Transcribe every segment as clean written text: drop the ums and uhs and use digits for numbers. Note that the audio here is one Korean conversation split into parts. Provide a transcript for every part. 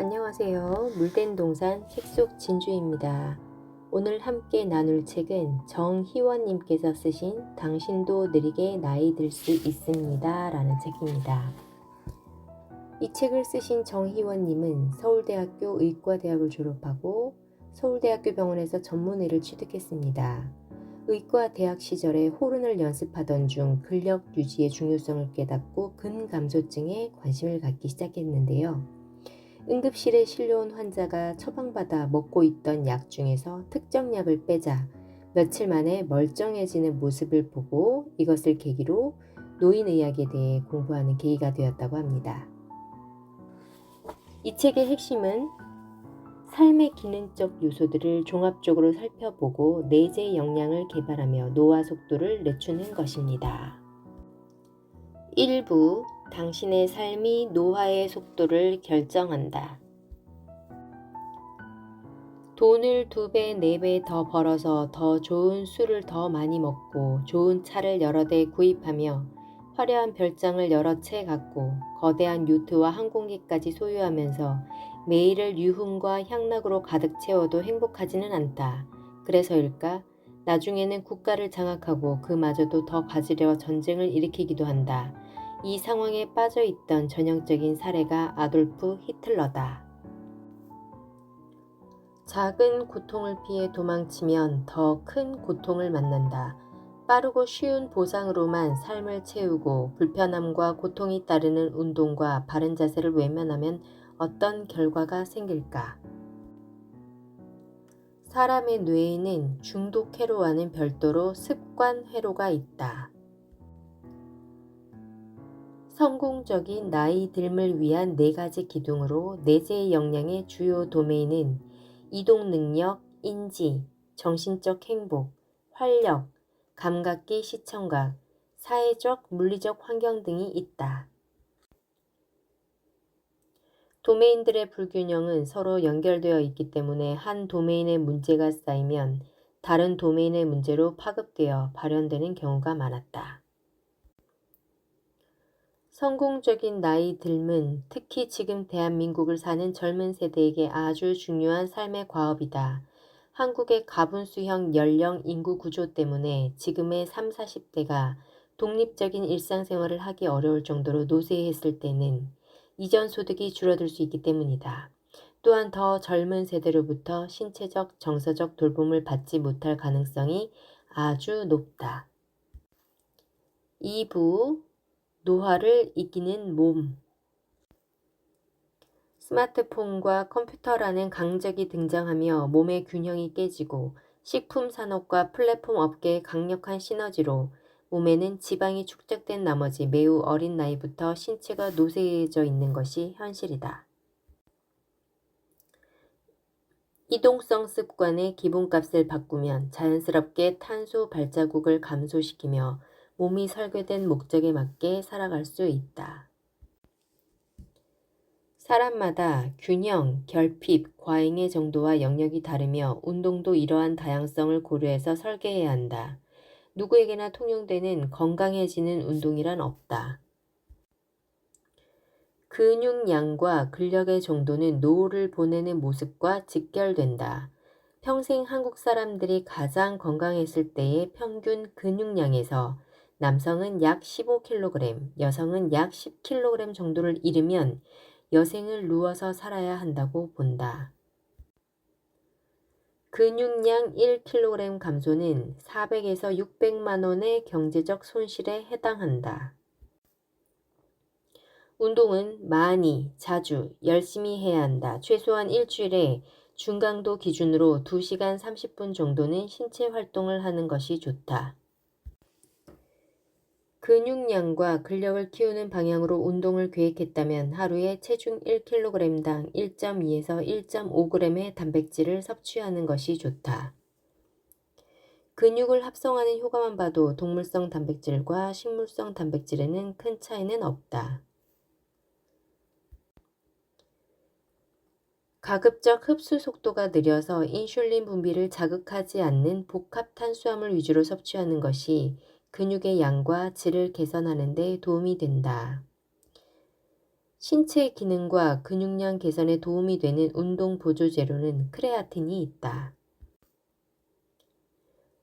안녕하세요. 물된 동산 책속 진주입니다. 오늘 함께 나눌 책은 정희원님께서 쓰신 당신도 느리게 나이 들 수 있습니다 라는 책입니다. 이 책을 쓰신 정희원님은 서울대학교 의과대학을 졸업하고 서울대학교 병원에서 전문의를 취득했습니다. 의과 대학 시절에 호른을 연습하던 중 근력 유지의 중요성을 깨닫고 근감소증에 관심을 갖기 시작했는데요. 응급실에 실려온 환자가 처방받아 먹고 있던 약 중에서 특정 약을 빼자 며칠 만에 멀쩡해지는 모습을 보고 이것을 계기로 노인의학에 대해 공부하는 계기가 되었다고 합니다. 이 책의 핵심은 삶의 기능적 요소들을 종합적으로 살펴보고 내재 역량을 개발하며 노화 속도를 늦추는 것입니다. 1부 당신의 삶이 노화의 속도를 결정한다. 돈을 2배, 4배 더 벌어서 더 좋은 술을 더 많이 먹고 좋은 차를 여러 대 구입하며 화려한 별장을 여러 채 갖고 거대한 요트와 항공기까지 소유하면서 매일을 유흥과 향락으로 가득 채워도 행복하지는 않다. 그래서일까? 나중에는 국가를 장악하고 그마저도 더 가지려 전쟁을 일으키기도 한다. 이 상황에 빠져 있던 전형적인 사례가 아돌프 히틀러다. 작은 고통을 피해 도망치면 더 큰 고통을 만난다. 빠르고 쉬운 보상으로만 삶을 채우고 불편함과 고통이 따르는 운동과 바른 자세를 외면하면 어떤 결과가 생길까? 사람의 뇌에는 중독 회로와는 별도로 습관 회로가 있다. 성공적인 나이 듦을 위한 4가지 기둥으로 내재 역량의 주요 도메인은 이동 능력, 인지, 정신적 행복, 활력, 감각기 시청각, 사회적, 물리적 환경 등이 있다. 도메인들의 불균형은 서로 연결되어 있기 때문에 한 도메인의 문제가 쌓이면 다른 도메인의 문제로 파급되어 발현되는 경우가 많았다. 성공적인 나이 듦은 특히 지금 대한민국을 사는 젊은 세대에게 아주 중요한 삶의 과업이다. 한국의 가분수형 연령 인구 구조 때문에 지금의 30, 40대가 독립적인 일상생활을 하기 어려울 정도로 노쇠했을 때는 이전 소득이 줄어들 수 있기 때문이다. 또한 더 젊은 세대로부터 신체적, 정서적 돌봄을 받지 못할 가능성이 아주 높다. 2부 노화를 이기는 몸. 스마트폰과 컴퓨터라는 강적이 등장하며 몸의 균형이 깨지고 식품 산업과 플랫폼 업계의 강력한 시너지로 몸에는 지방이 축적된 나머지 매우 어린 나이부터 신체가 노쇠해져 있는 것이 현실이다. 이동성 습관의 기본값을 바꾸면 자연스럽게 탄소 발자국을 감소시키며 몸이 설계된 목적에 맞게 살아갈 수 있다. 사람마다 균형, 결핍, 과잉의 정도와 영역이 다르며 운동도 이러한 다양성을 고려해서 설계해야 한다. 누구에게나 통용되는 건강해지는 운동이란 없다. 근육량과 근력의 정도는 노후를 보내는 모습과 직결된다. 평생 한국 사람들이 가장 건강했을 때의 평균 근육량에서 남성은 약 15kg, 여성은 약 10kg 정도를 이르면 여생을 누워서 살아야 한다고 본다. 근육량 1kg 감소는 400에서 600만 원의 경제적 손실에 해당한다. 운동은 많이, 자주, 열심히 해야 한다. 최소한 일주일에 중강도 기준으로 2시간 30분 정도는 신체 활동을 하는 것이 좋다. 근육량과 근력을 키우는 방향으로 운동을 계획했다면 하루에 체중 1kg당 1.2에서 1.5g의 단백질을 섭취하는 것이 좋다. 근육을 합성하는 효과만 봐도 동물성 단백질과 식물성 단백질에는 큰 차이는 없다. 가급적 흡수 속도가 느려서 인슐린 분비를 자극하지 않는 복합 탄수화물 위주로 섭취하는 것이 근육의 양과 질을 개선하는 데 도움이 된다. 신체 기능과 근육량 개선에 도움이 되는 운동 보조 재료는 크레아틴이 있다.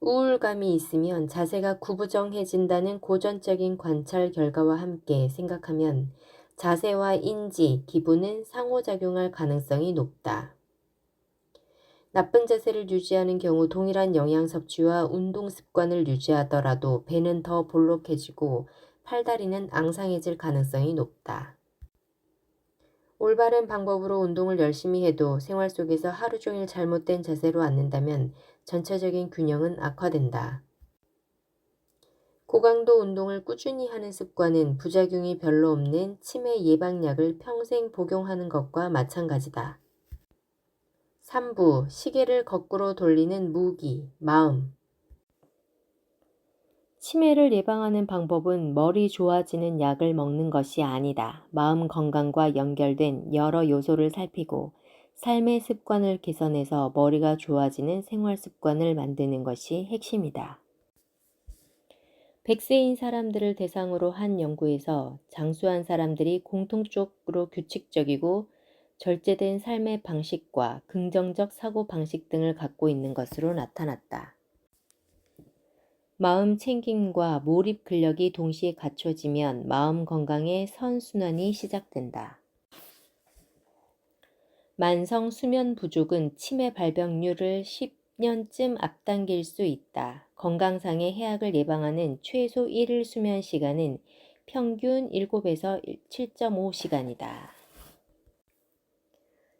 우울감이 있으면 자세가 구부정해진다는 고전적인 관찰 결과와 함께 생각하면 자세와 인지, 기분은 상호작용할 가능성이 높다. 나쁜 자세를 유지하는 경우 동일한 영양 섭취와 운동 습관을 유지하더라도 배는 더 볼록해지고 팔다리는 앙상해질 가능성이 높다. 올바른 방법으로 운동을 열심히 해도 생활 속에서 하루 종일 잘못된 자세로 앉는다면 전체적인 균형은 악화된다. 고강도 운동을 꾸준히 하는 습관은 부작용이 별로 없는 치매 예방약을 평생 복용하는 것과 마찬가지다. 3부 시계를 거꾸로 돌리는 무기, 마음. 치매를 예방하는 방법은 머리 좋아지는 약을 먹는 것이 아니다. 마음 건강과 연결된 여러 요소를 살피고 삶의 습관을 개선해서 머리가 좋아지는 생활 습관을 만드는 것이 핵심이다. 100세인 사람들을 대상으로 한 연구에서 장수한 사람들이 공통적으로 규칙적이고 절제된 삶의 방식과 긍정적 사고 방식 등을 갖고 있는 것으로 나타났다. 마음 챙김과 몰입 근력이 동시에 갖춰지면 마음 건강의 선순환이 시작된다. 만성 수면 부족은 치매 발병률을 10년쯤 앞당길 수 있다. 건강상의 해악을 예방하는 최소 1일 수면 시간은 평균 7에서 7.5시간이다.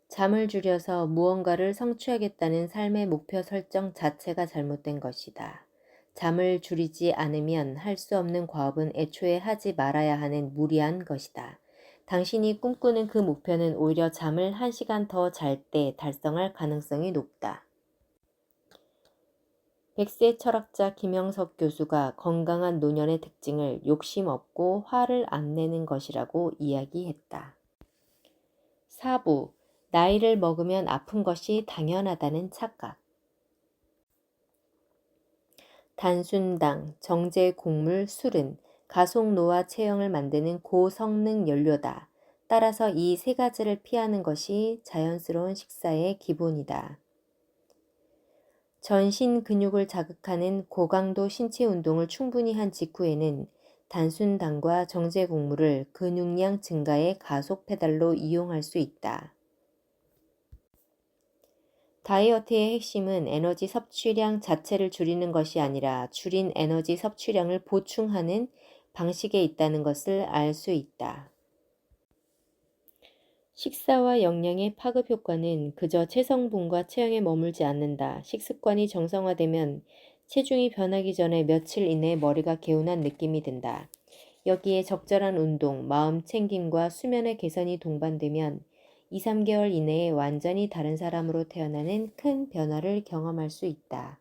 잠을 줄여서 무언가를 성취하겠다는 삶의 목표 설정 자체가 잘못된 것이다. 잠을 줄이지 않으면 할 수 없는 과업은 애초에 하지 말아야 하는 무리한 것이다. 당신이 꿈꾸는 그 목표는 오히려 잠을 1시간 더 잘 때 달성할 가능성이 높다. 백세 철학자 김영석 교수가 건강한 노년의 특징을 욕심 없고 화를 안 내는 것이라고 이야기했다. 4부 나이를 먹으면 아픈 것이 당연하다는 착각. 단순당, 정제 곡물, 술은 가속노화 체형을 만드는 고성능 연료다. 따라서 이 세 가지를 피하는 것이 자연스러운 식사의 기본이다. 전신 근육을 자극하는 고강도 신체 운동을 충분히 한 직후에는 단순당과 정제 곡물을 근육량 증가의 가속 페달로 이용할 수 있다. 다이어트의 핵심은 에너지 섭취량 자체를 줄이는 것이 아니라 줄인 에너지 섭취량을 보충하는 방식에 있다는 것을 알 수 있다. 식사와 영양의 파급 효과는 그저 체성분과 체형에 머물지 않는다. 식습관이 정상화되면 체중이 변하기 전에 며칠 이내에 머리가 개운한 느낌이 든다. 여기에 적절한 운동, 마음 챙김과 수면의 개선이 동반되면 2, 3개월 이내에 완전히 다른 사람으로 태어나는 큰 변화를 경험할 수 있다.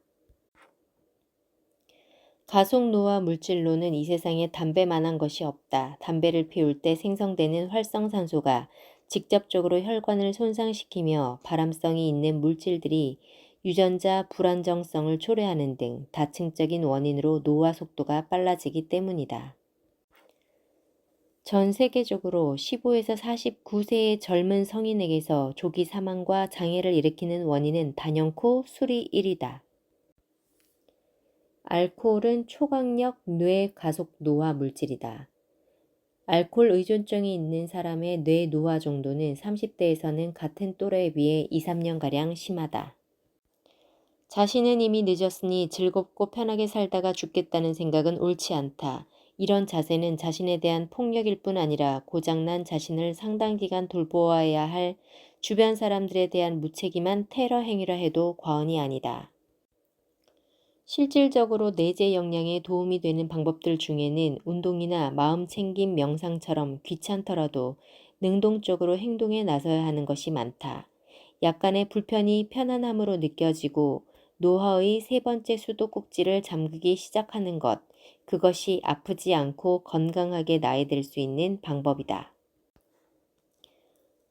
가속노화 물질로는 이 세상에 담배만한 것이 없다. 담배를 피울 때 생성되는 활성산소가 직접적으로 혈관을 손상시키며 발암성이 있는 물질들이 유전자 불안정성을 초래하는 등 다층적인 원인으로 노화 속도가 빨라지기 때문이다. 전 세계적으로 15에서 49세의 젊은 성인에게서 조기 사망과 장애를 일으키는 원인은 단연코 술이 1위다. 알코올은 초강력 뇌 가속 노화 물질이다. 알코올 의존증이 있는 사람의 뇌 노화 정도는 30대에서는 같은 또래에 비해 2, 3년가량 심하다. 자신은 이미 늦었으니 즐겁고 편하게 살다가 죽겠다는 생각은 옳지 않다. 이런 자세는 자신에 대한 폭력일 뿐 아니라 고장난 자신을 상당 기간 돌보아야 할 주변 사람들에 대한 무책임한 테러 행위라 해도 과언이 아니다. 실질적으로 내재 역량에 도움이 되는 방법들 중에는 운동이나 마음챙김 명상처럼 귀찮더라도 능동적으로 행동에 나서야 하는 것이 많다. 약간의 불편이 편안함으로 느껴지고 노화의 세 번째 수도꼭지를 잠그기 시작하는 것, 그것이 아프지 않고 건강하게 나이 들 수 있는 방법이다.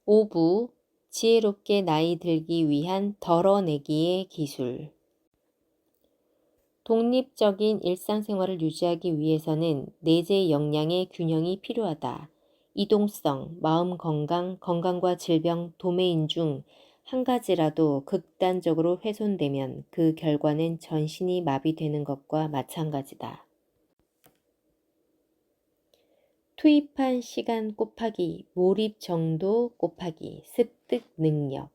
5부 지혜롭게 나이 들기 위한 덜어내기의 기술. 독립적인 일상생활을 유지하기 위해서는 내재 역량의 균형이 필요하다. 이동성, 마음 건강, 건강과 질병, 도메인 중 한 가지라도 극단적으로 훼손되면 그 결과는 전신이 마비되는 것과 마찬가지다. 투입한 시간 곱하기 몰입 정도 곱하기 습득 능력.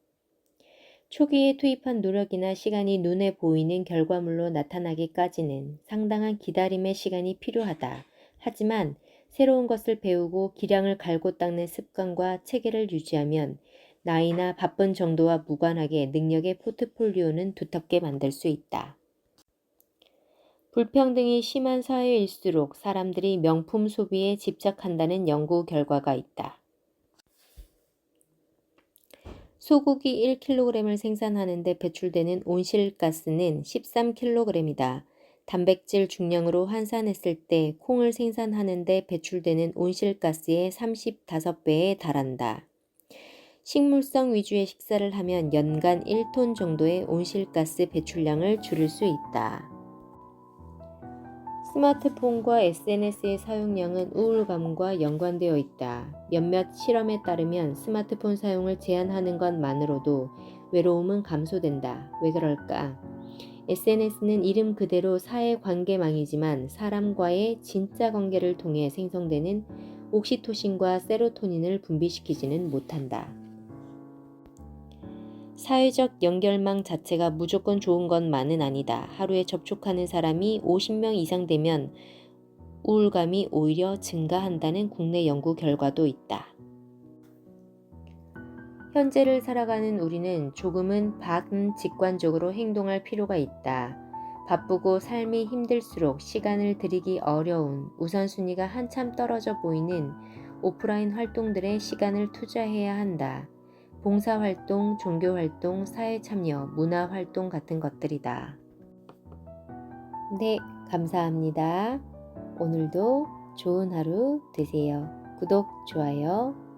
초기에 투입한 노력이나 시간이 눈에 보이는 결과물로 나타나기까지는 상당한 기다림의 시간이 필요하다. 하지만 새로운 것을 배우고 기량을 갈고 닦는 습관과 체계를 유지하면 나이나 바쁜 정도와 무관하게 능력의 포트폴리오는 두텁게 만들 수 있다. 불평등이 심한 사회일수록 사람들이 명품 소비에 집착한다는 연구 결과가 있다. 소고기 1kg을 생산하는데 배출되는 온실가스는 13kg이다. 단백질 중량으로 환산했을 때 콩을 생산하는데 배출되는 온실가스의 35배에 달한다. 식물성 위주의 식사를 하면 연간 1톤 정도의 온실가스 배출량을 줄일 수 있다. 스마트폰과 SNS의 사용량은 우울감과 연관되어 있다. 몇몇 실험에 따르면 스마트폰 사용을 제한하는 것만으로도 외로움은 감소된다. 왜 그럴까? SNS는 이름 그대로 사회관계망이지만 사람과의 진짜 관계를 통해 생성되는 옥시토신과 세로토닌을 분비시키지는 못한다. 사회적 연결망 자체가 무조건 좋은 것만은 아니다. 하루에 접촉하는 사람이 50명 이상 되면 우울감이 오히려 증가한다는 국내 연구 결과도 있다. 현재를 살아가는 우리는 조금은 반직관적으로 행동할 필요가 있다. 바쁘고 삶이 힘들수록 시간을 들이기 어려운 우선순위가 한참 떨어져 보이는 오프라인 활동들에 시간을 투자해야 한다. 봉사활동, 종교활동, 사회참여, 문화활동 같은 것들이다. 네, 감사합니다. 오늘도 좋은 하루 되세요. 구독, 좋아요